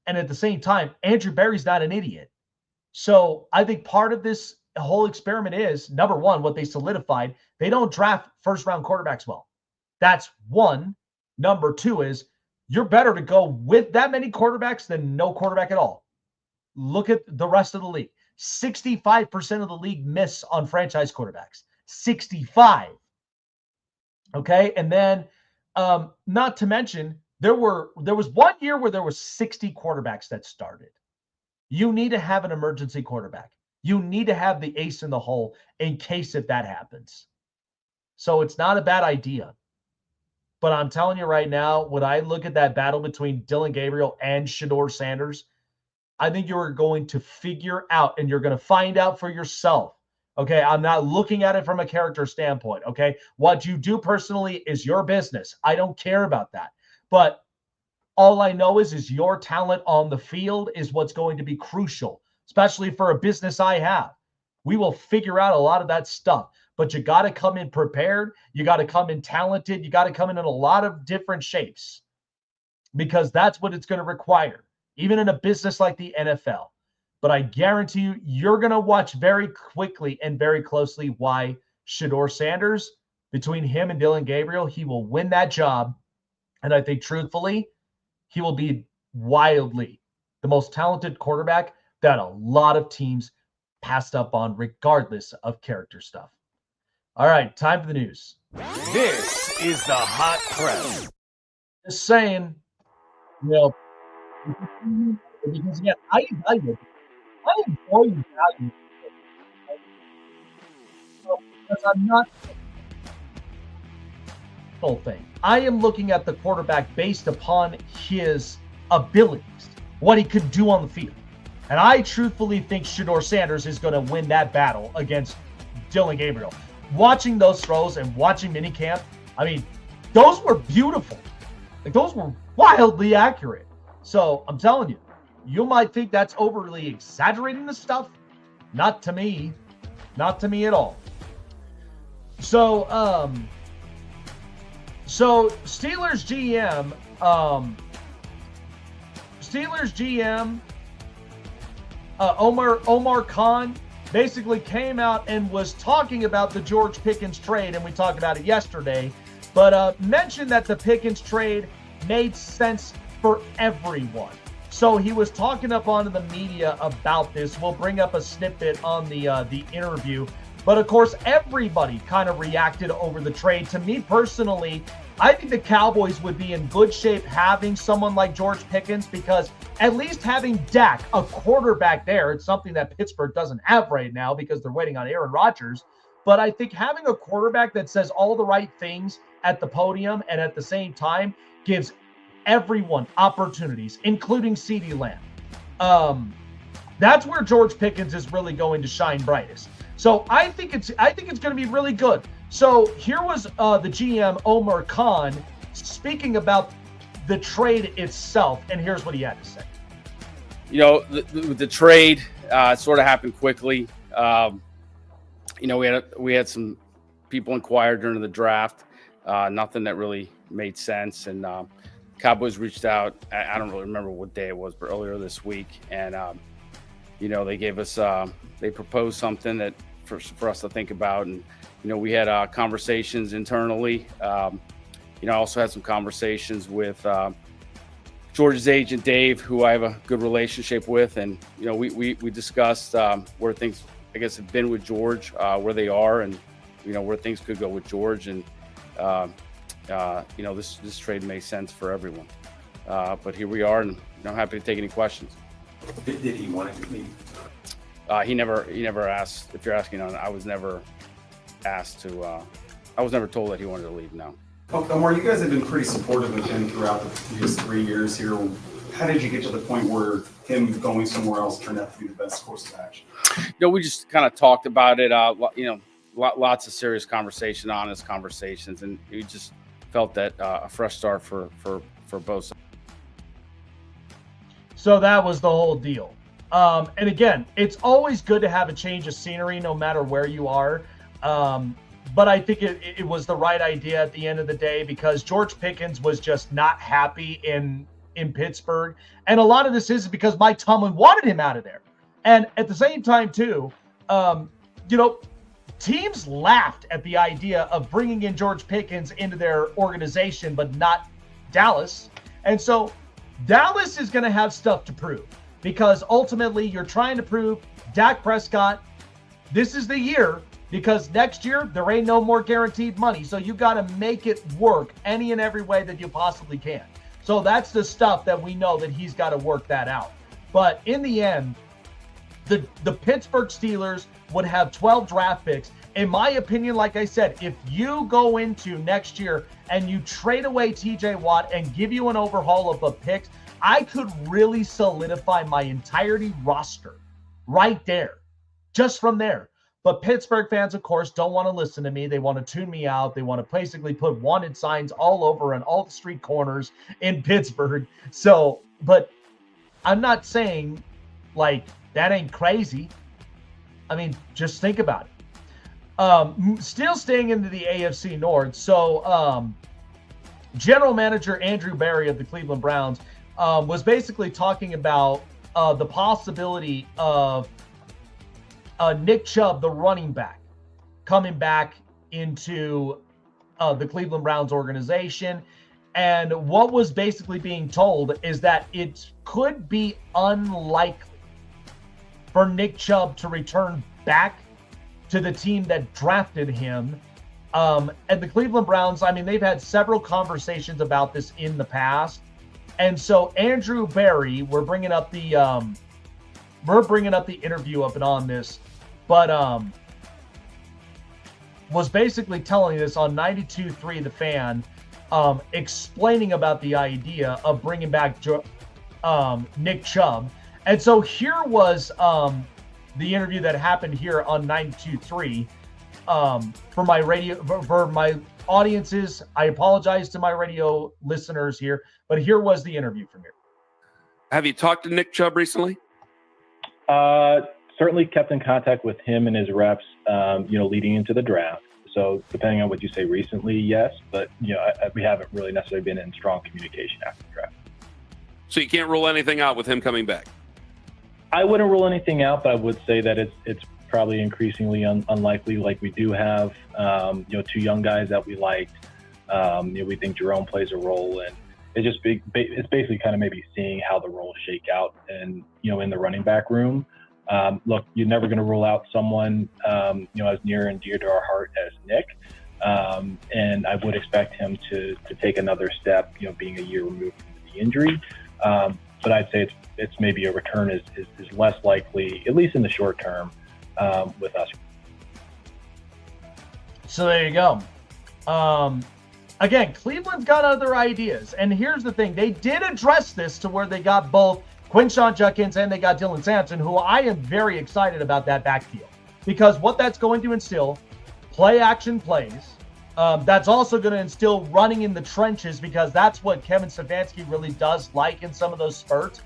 Speaker 3: And at the same time, Andrew Berry's not an idiot. So I think part of this whole experiment is, number one, what they solidified, they don't draft first-round quarterbacks well. That's one. Number two is, you're better to go with that many quarterbacks than no quarterback at all. Look at the rest of the league. 65% of the league miss on franchise quarterbacks. 65. Okay? And then, not to mention, there was 1 year where there was 60 quarterbacks that started. You need to have an emergency quarterback. You need to have the ace in the hole in case if that happens. So it's not a bad idea. But I'm telling you right now, when I look at that battle between Dylan Gabriel and Shedeur Sanders, I think you're going to figure out and you're going to find out for yourself. Okay, I'm not looking at it from a character standpoint. Okay, what you do personally is your business. I don't care about that. But all I know is your talent on the field is what's going to be crucial, especially for a business I have. We will figure out a lot of that stuff. But you got to come in prepared. You got to come in talented. You got to come in a lot of different shapes because that's what it's going to require, even in a business like the NFL. But I guarantee you, you're going to watch very quickly and very closely why Shedeur Sanders, between him and Dylan Gabriel, he will win that job. And I think, truthfully, he will be wildly the most talented quarterback that a lot of teams passed up on, regardless of character stuff. All right, time for the news.
Speaker 5: This is the hot press.
Speaker 3: Just saying, you know, because again, I enjoy value. Because I'm not whole thing. I am looking at the quarterback based upon his abilities, what he could do on the field. And I truthfully think Shedeur Sanders is going to win that battle against Dillon Gabriel. Watching those throws and watching minicamp, I mean, those were beautiful. Like, those were wildly accurate. So I'm telling you, you might think that's overly exaggerating the stuff. Not to me. Not to me at all. So, Steelers GM, Omar Khan basically came out and was talking about the George Pickens trade, and we talked about it yesterday, but mentioned that the Pickens trade made sense for everyone. So he was talking up onto the media about this. We'll bring up a snippet on the interview. But of course, everybody kind of reacted over the trade. To me personally, I think the Cowboys would be in good shape having someone like George Pickens, because at least having Dak, a quarterback there, it's something that Pittsburgh doesn't have right now because they're waiting on Aaron Rodgers. But I think having a quarterback that says all the right things at the podium and at the same time gives everyone opportunities, including CeeDee Lamb. That's where George Pickens is really going to shine brightest. So I think it's going to be really good. So here was the GM Omar Khan speaking about the trade itself, and here's what he had to say.
Speaker 7: You know, the trade sort of happened quickly. You know, we had some people inquire during the draft, nothing that really made sense, and Cowboys reached out. I don't really remember what day it was, but earlier this week, and you know, they gave us they proposed something that for us to think about, and you know, we had conversations internally. You know, I also had some conversations with George's agent Dave, who I have a good relationship with, and you know, we discussed where things, I guess, have been with George, where they are, and you know, where things could go with George, and you know, this trade makes sense for everyone. But here we are, and I'm happy to take any questions.
Speaker 1: Did he want to leave?
Speaker 7: He never asked. If you're asking on, I was never asked to. I was never told that he wanted to leave. No.
Speaker 8: Omar, you guys have been pretty supportive of him throughout his 3 years here. How did you get to the point where him going somewhere else turned out to be the best course of action?
Speaker 7: You know, we just kind of talked about it. You know, lots of serious conversation, honest conversations, and we just felt that a fresh start for both sides. So
Speaker 3: that was the whole deal. And again, it's always good to have a change of scenery no matter where you are. But I think it was the right idea at the end of the day, because George Pickens was just not happy in Pittsburgh. And a lot of this is because Mike Tomlin wanted him out of there. And at the same time, too, you know, teams laughed at the idea of bringing in George Pickens into their organization, but not Dallas. And so Dallas is going to have stuff to prove, because ultimately you're trying to prove Dak Prescott, this is the year, because next year there ain't no more guaranteed money. So you got to make it work any and every way that you possibly can. So that's the stuff that we know that he's got to work that out. But in the end, the Pittsburgh Steelers would have 12 draft picks. In my opinion, like I said, if you go into next year and you trade away TJ Watt and give you an overhaul of the picks, I could really solidify my entirety roster right there, just from there. But Pittsburgh fans, of course, don't want to listen to me. They want to tune me out. They want to basically put wanted signs all over and all the street corners in Pittsburgh. So, but I'm not saying like that ain't crazy. I mean, just think about it. Still staying into the AFC North. So, General Manager Andrew Berry of the Cleveland Browns was basically talking about the possibility of Nick Chubb, the running back, coming back into the Cleveland Browns organization. And what was basically being told is that it could be unlikely for Nick Chubb to return back to the team that drafted him. And the Cleveland Browns, I mean, they've had several conversations about this in the past. And so Andrew Berry, we're bringing up the interview up and on this, but was basically telling this on 92.3 The Fan, explaining about the idea of bringing back Nick Chubb. And so here was the interview that happened here on 92.3 for my radio, for my audiences. I apologize to my radio listeners here, but here was the interview from here.
Speaker 9: Have you talked to Nick Chubb recently?
Speaker 10: Certainly kept in contact with him and his reps, leading into the draft. So depending on what you say recently, yes, but we haven't really necessarily been in strong communication after the draft.
Speaker 9: So you can't rule anything out with him coming back?
Speaker 10: I wouldn't rule anything out, but I would say that it's probably increasingly unlikely. Like we do have, two young guys that we liked. We think Jerome plays a role, and it's basically kind of maybe seeing how the roles shake out and, in the running back room. Look, you're never going to rule out someone, as near and dear to our heart as Nick. And I would expect him to take another step, being a year removed from the injury. But I'd say it's maybe a return is less likely, at least in the short term, with us.
Speaker 3: So there you go. Again, Cleveland's got other ideas. And here's the thing. They did address this to where they got both Quinshon Judkins and they got Dylan Sampson, who I am very excited about that backfield. Because what that's going to instill, play action plays. That's also going to instill running in the trenches, because that's what Kevin Stefanski really does like in some of those spurts.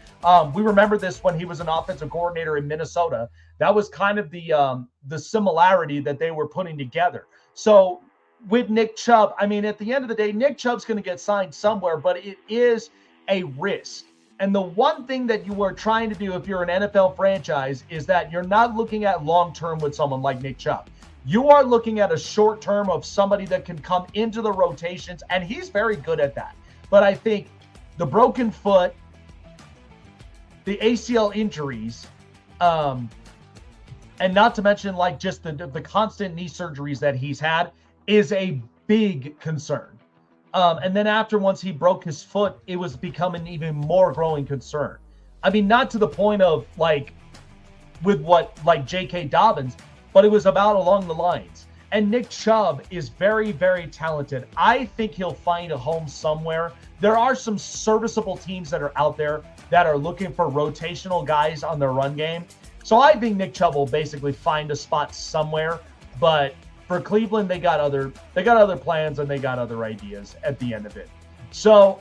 Speaker 3: We remember this when he was an offensive coordinator in Minnesota. That was kind of the similarity that they were putting together. So with Nick Chubb, I mean, at the end of the day, Nick Chubb's going to get signed somewhere, but it is a risk. And the one thing that you are trying to do if you're an NFL franchise is that you're not looking at long-term with someone like Nick Chubb. You are looking at a short term of somebody that can come into the rotations, and he's very good at that. But I think the broken foot, the ACL injuries, and not to mention like just the constant knee surgeries that he's had is a big concern. And then once he broke his foot, it was becoming even more growing concern. I mean, not to the point of like with what like J.K. Dobbins, but it was about along the lines. And Nick Chubb is very, very talented. I think he'll find a home somewhere. There are some serviceable teams that are out there that are looking for rotational guys on their run game. So I think Nick Chubb will basically find a spot somewhere. But for Cleveland, they got other plans and they got other ideas at the end of it. So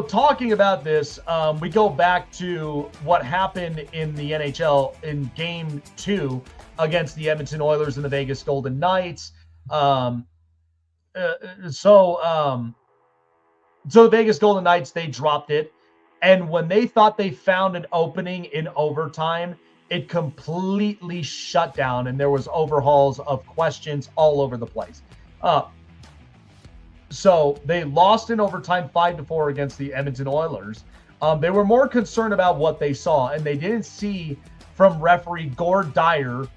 Speaker 3: talking about this, we go back to what happened in the NHL in Game 2 against the Edmonton Oilers and the Vegas Golden Knights. So the Vegas Golden Knights, they dropped it. And when they thought they found an opening in overtime, it completely shut down, and there was overhauls of questions all over the place. So they lost in overtime 5-4 against the Edmonton Oilers. They were more concerned about what they saw, and they didn't see from referee Gord Dyer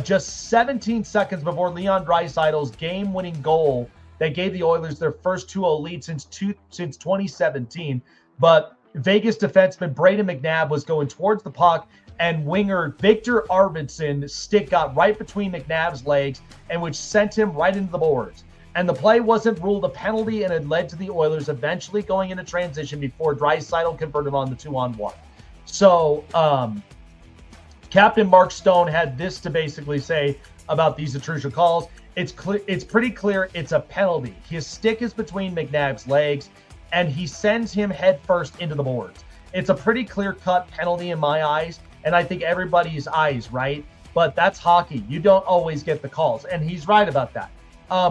Speaker 3: just 17 seconds before Leon Draisaitl's game-winning goal that gave the Oilers their first 2-0 lead since 2017. But Vegas defenseman Braden McNabb was going towards the puck, and winger Victor Arvidsson's stick got right between McNabb's legs, and which sent him right into the boards. And the play wasn't ruled a penalty, and it led to the Oilers eventually going into transition before Draisaitl converted on the 2-on-1. So Captain Mark Stone had this to basically say about these intrusive calls. It's pretty clear it's a penalty. His stick is between McNabb's legs, and he sends him head first into the boards. It's a pretty clear-cut penalty in my eyes, and I think everybody's eyes, right? But that's hockey. You don't always get the calls, and he's right about that.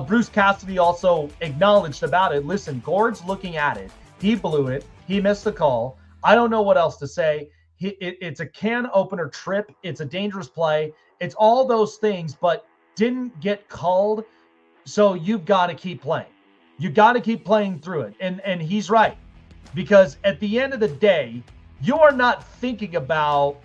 Speaker 3: Bruce Cassidy also acknowledged about it. Listen, Gord's looking at it. He blew it. He missed the call. I don't know what else to say. It's a can opener trip. It's a dangerous play. It's all those things, but didn't get called. So you've got to keep playing. You got to keep playing through it. And he's right. Because at the end of the day, you are not thinking about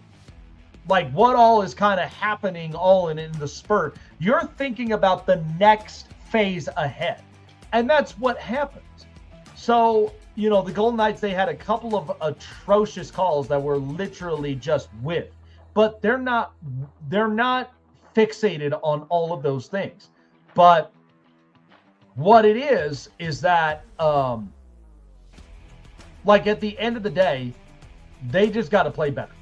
Speaker 3: like what all is kind of happening all in the spurt. You're thinking about the next phase ahead. And that's what happens. So, the Golden Knights, they had a couple of atrocious calls that were literally just whiffed. But they're not fixated on all of those things. But what it is that Like, at the end of the day, they just got to play better.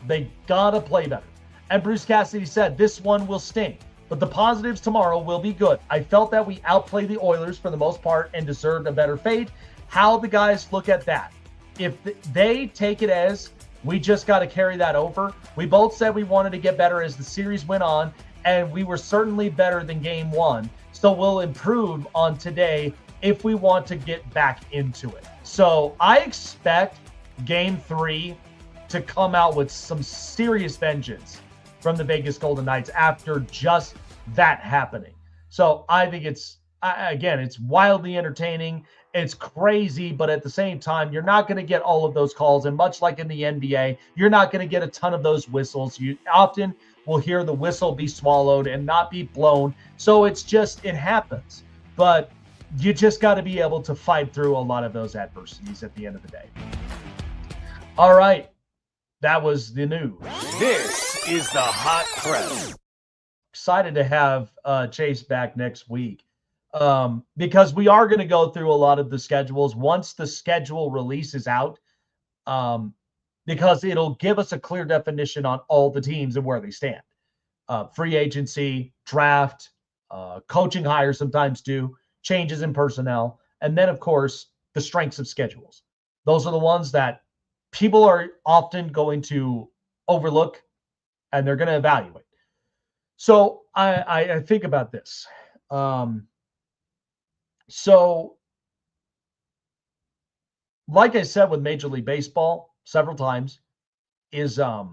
Speaker 3: They got to play better. And Bruce Cassidy said, this one will sting, but the positives tomorrow will be good. I felt that we outplayed the Oilers for the most part and deserved a better fate. How the guys look at that. If they take it as, we just got to carry that over. We both said we wanted to get better as the series went on, and we were certainly better than game one. So we'll improve on today if we want to get back into it. So I expect game 3 to come out with some serious vengeance from the Vegas Golden Knights after just that happening. So I think it's wildly entertaining. It's crazy, but at the same time, you're not going to get all of those calls. And much like in the NBA, you're not going to get a ton of those whistles. You often will hear the whistle be swallowed and not be blown. So it happens. But you just got to be able to fight through a lot of those adversities at the end of the day. All right. That was the news.
Speaker 1: This is the Hot Press.
Speaker 3: Excited to have Chase back next week because we are going to go through a lot of the schedules once the schedule releases out because it'll give us a clear definition on all the teams and where they stand. Free agency, draft, coaching hires sometimes do, changes in personnel, and then, of course, the strengths of schedules. Those are the ones that people are often going to overlook and they're going to evaluate. So I think about this. So like I said with Major League Baseball several times is, to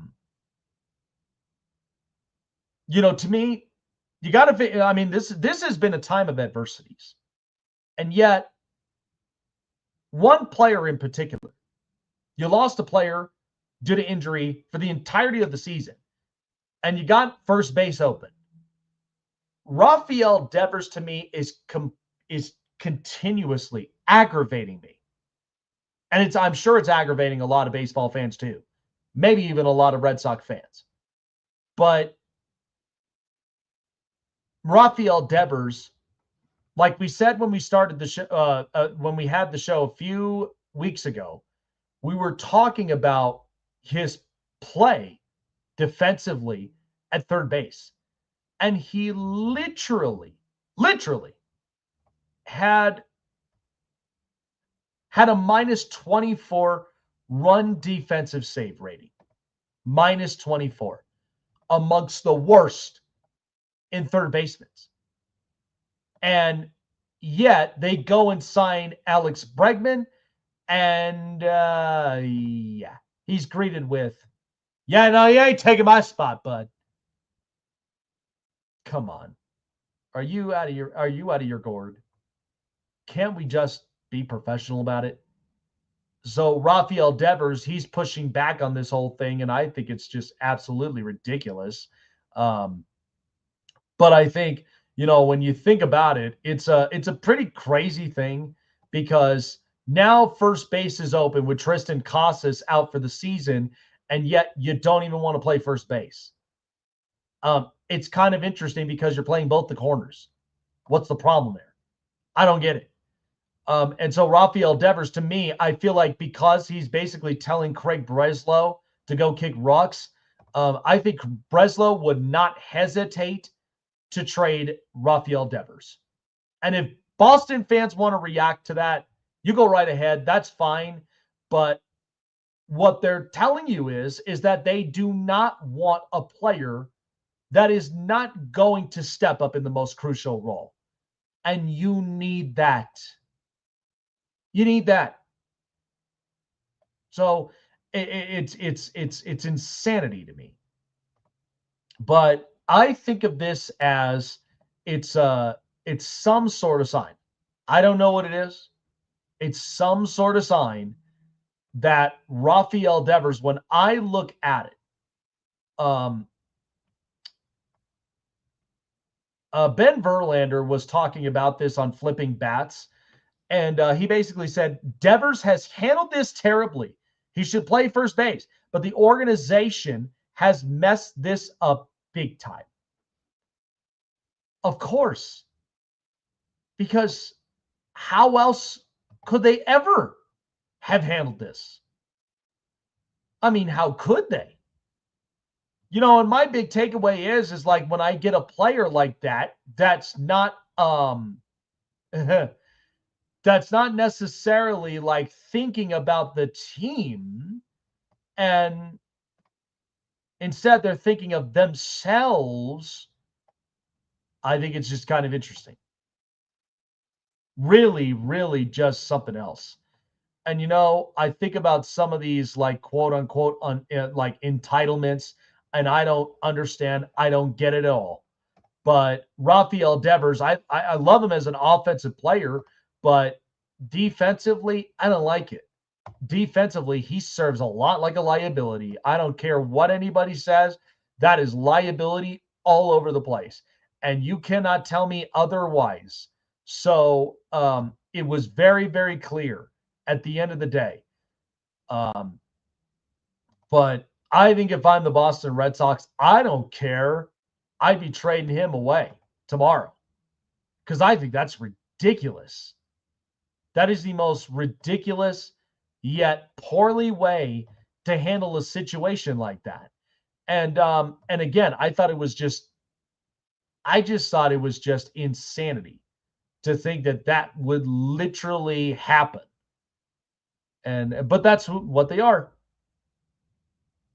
Speaker 3: me, you got to, this has been a time of adversities. And yet, one player in particular, you lost a player due to injury for the entirety of the season, and you got first base open. Rafael Devers, to me, is continuously aggravating me. And I'm sure it's aggravating a lot of baseball fans too. Maybe even a lot of Red Sox fans. But Rafael Devers, like we said when we started the show, when we had the show a few weeks ago, we were talking about his play defensively at third base. And he literally had a minus 24 run defensive save rating. Minus 24. Amongst the worst in third basemen. And yet they go and sign Alex Bregman. And, he's greeted with, yeah, no, you ain't taking my spot, bud. Come on. Are you out of your gourd? Can't we just be professional about it? So Rafael Devers, he's pushing back on this whole thing, and I think it's just absolutely ridiculous. But I think, when you think about it, it's a pretty crazy thing because now first base is open with Tristan Casas out for the season, and yet you don't even want to play first base. It's kind of interesting because you're playing both the corners. What's the problem there? I don't get it. And so Rafael Devers, to me, I feel like because he's basically telling Craig Breslow to go kick rocks, I think Breslow would not hesitate to trade Rafael Devers. And if Boston fans want to react to that, you go right ahead. That's fine. But what they're telling you is that they do not want a player that is not going to step up in the most crucial role. And you need that. You need that. So it's insanity to me. But I think of this as it's some sort of sign. I don't know what it is. It's some sort of sign that Rafael Devers, when I look at it, Ben Verlander was talking about this on Flipping Bats, and he basically said, Devers has handled this terribly. He should play first base, but the organization has messed this up big time. Of course, because how else could they ever have handled this. I mean, how could they? You know, and my big takeaway is like when I get a player like that, that's not that's not necessarily like thinking about the team, and instead they're thinking of themselves. I think it's just kind of interesting. Really, really just something else. And, you know, I think about some of these like quote unquote like entitlements, and I don't understand. I don't get it at all. But Rafael Devers, I love him as an offensive player, but defensively, I don't like it. Defensively, he serves a lot like a liability. I don't care what anybody says. That is liability all over the place. And you cannot tell me otherwise. So it was very, very clear at the end of the day. But I think if I'm the Boston Red Sox, I don't care. I'd be trading him away tomorrow because I think that's ridiculous. That is the most ridiculous yet poorly way to handle a situation like that. And again, I just thought it was just insanity to think that would literally happen. But that's what they are.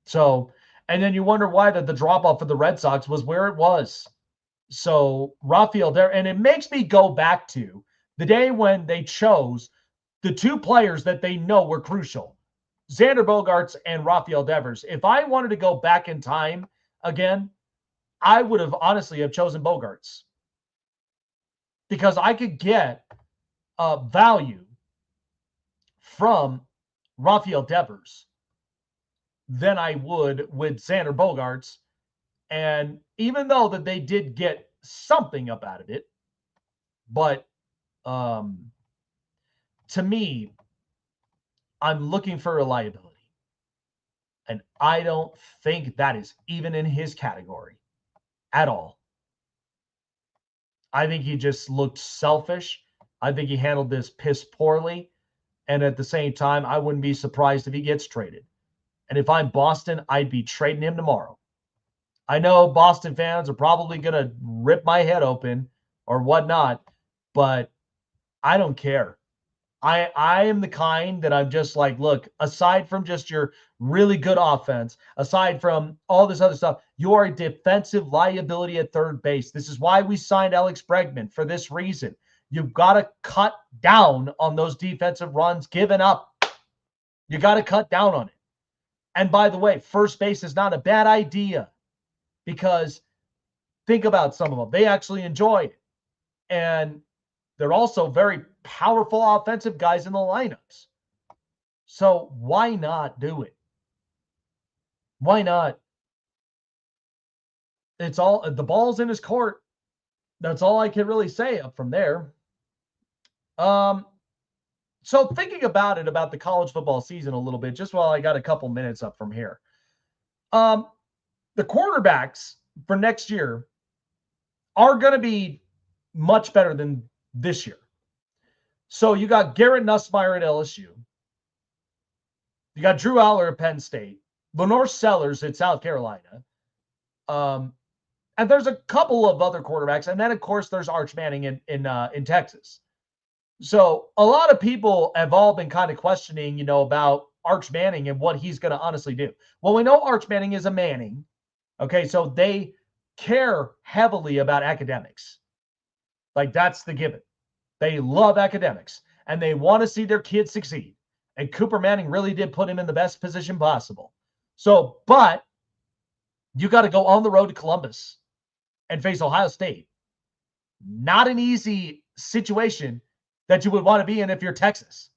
Speaker 3: So, and then you wonder why the drop off of the Red Sox was where it was. So Rafael there, and it makes me go back to the day when they chose the two players that they know were crucial, Xander Bogaerts and Rafael Devers. If I wanted to go back in time again, I would have honestly have chosen Bogaerts because I could get value from Rafael Devers than I would with Xander Bogaerts. And even though that they did get something up out of it, but to me, I'm looking for reliability. And I don't think that is even in his category at all. I think he just looked selfish. I think he handled this piss poorly. And at the same time, I wouldn't be surprised if he gets traded. And if I'm Boston, I'd be trading him tomorrow. I know Boston fans are probably going to rip my head open or whatnot, but I don't care. I am the kind that I'm just like, look, aside from just your really good offense, aside from all this other stuff, you are a defensive liability at third base. This is why we signed Alex Bregman, for this reason. You've got to cut down on those defensive runs given up. You got to cut down on it. And by the way, first base is not a bad idea because think about some of them. They actually enjoy it. And they're also very powerful offensive guys in the lineups. So why not do it? Why not? It's all, the ball's in his court. That's all I can really say up from there. So thinking about it, about the college football season a little bit, just while I got a couple minutes up from here. The quarterbacks for next year are going to be much better than this year. So you got Garrett Nussmeier at LSU. You got Drew Aller at Penn State. Lenore Sellers at South Carolina. And there's a couple of other quarterbacks. And then, of course, there's Arch Manning in Texas. So a lot of people have all been kind of questioning, you know, about Arch Manning and what he's going to honestly do. Well, we know Arch Manning is a Manning. Okay, so they care heavily about academics. Like, that's the given. They love academics, and they want to see their kids succeed. And Cooper Manning really did put him in the best position possible. So, but you got to go on the road to Columbus and face Ohio State. Not an easy situation that you would want to be in if you're Texas.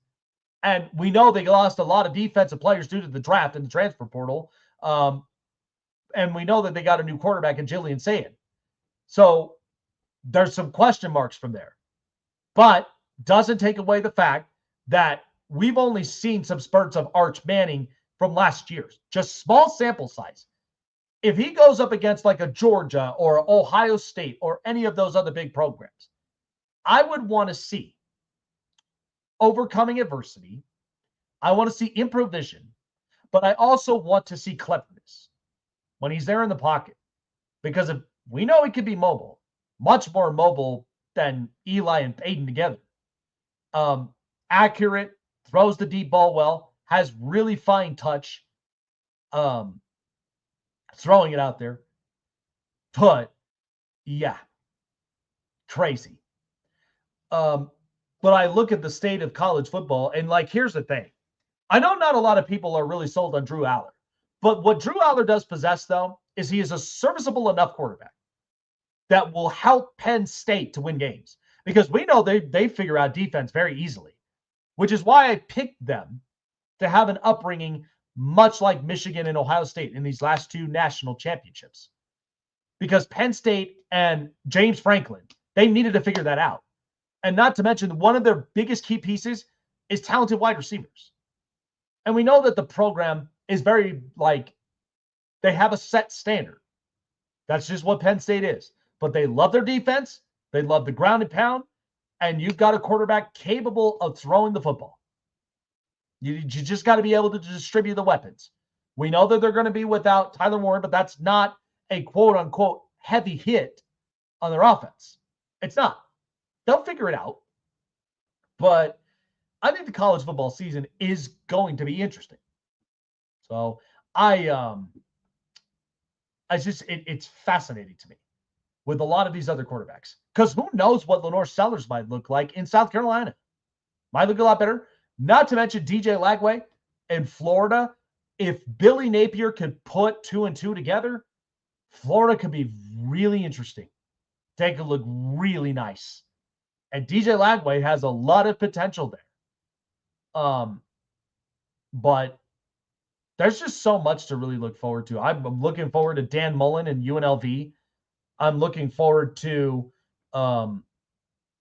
Speaker 3: And we know they lost a lot of defensive players due to the draft and the transfer portal. And we know that they got a new quarterback in Jillian Sayin. So there's some question marks from there. But doesn't take away the fact that we've only seen some spurts of Arch Manning from last year. Just small sample size. If he goes up against like a Georgia or Ohio State or any of those other big programs, I would want to see overcoming adversity. I want to see improved vision, but I also want to see cleverness when he's there in the pocket, because if we know he could be mobile, much more mobile than Eli and Peyton together. Accurate, throws the deep ball well, has really fine touch, throwing it out there. But yeah, crazy. But I look at the state of college football, and like, here's the thing. I know not a lot of people are really sold on Drew Aller, but what Drew Aller does possess, though, is he is a serviceable enough quarterback that will help Penn State to win games, because we know they figure out defense very easily, which is why I picked them to have an upbringing much like Michigan and Ohio State in these last two national championships, because Penn State and James Franklin, they needed to figure that out. And not to mention, one of their biggest key pieces is talented wide receivers. And we know that the program is very, they have a set standard. That's just what Penn State is. But they love their defense. They love the ground and pound. And you've got a quarterback capable of throwing the football. You just got to be able to distribute the weapons. We know that they're going to be without Tyler Warren, but that's not a quote-unquote heavy hit on their offense. It's not. They'll figure it out. But I think the college football season is going to be interesting. So it's fascinating to me with a lot of these other quarterbacks, because who knows what Lenore Sellers might look like in South Carolina. Might look a lot better. Not to mention DJ Lagway in Florida. If Billy Napier could put 2 and 2 together, Florida could be really interesting. They could look really nice. And DJ Lagway has a lot of potential there. But there's just so much to really look forward to. I'm looking forward to Dan Mullen and UNLV. I'm looking forward to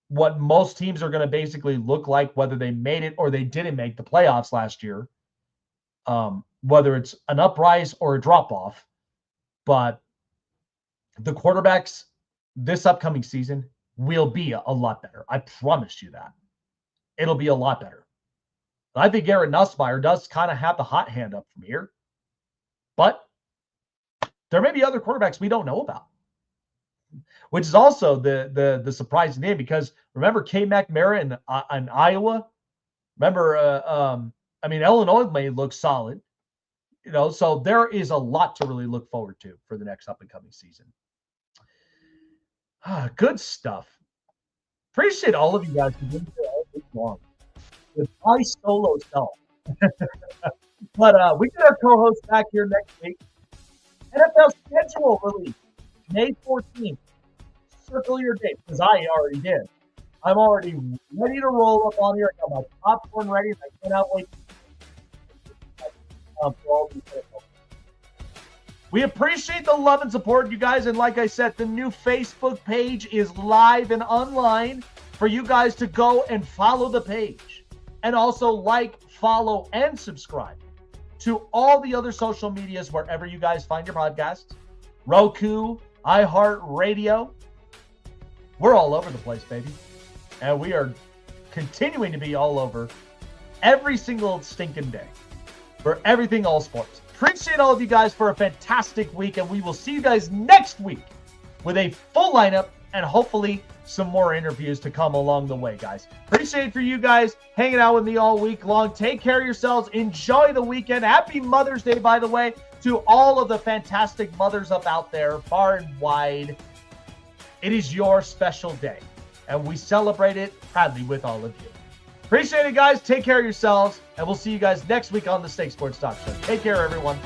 Speaker 3: what most teams are going to basically look like, whether they made it or they didn't make the playoffs last year, whether it's an uprise or a drop-off. But the quarterbacks this upcoming season will be a lot better. I promise you that. It'll be a lot better. I think Garrett Nussmeier does kind of have the hot hand up from here. But there may be other quarterbacks we don't know about, which is also the surprising thing, because remember K. McNamara in Iowa? Remember, Illinois may look solid. So there is a lot to really look forward to for the next up-and-coming season. Good stuff. Appreciate all of you guys for being here all week long with my solo self. But we get our co-host back here next week. NFL schedule release, May 14th. Circle your date, because I already did. I'm already ready to roll up on here. I got my popcorn ready. I cannot wait for all these NFL. We appreciate the love and support, you guys. And like I said, the new Facebook page is live and online for you guys to go and follow the page. And also like, follow, and subscribe to all the other social medias wherever you guys find your podcasts. Roku, iHeartRadio. We're all over the place, baby. And we are continuing to be all over every single stinking day for everything all sports. Appreciate all of you guys for a fantastic week, and we will see you guys next week with a full lineup and hopefully some more interviews to come along the way, guys. Appreciate for you guys hanging out with me all week long. Take care of yourselves. Enjoy the weekend. Happy Mother's Day, by the way, to all of the fantastic mothers up out there, far and wide. It is your special day, and we celebrate it proudly with all of you. Appreciate it, guys. Take care of yourselves, and we'll see you guys next week on the Snake Sports Talk Show. Take care, everyone.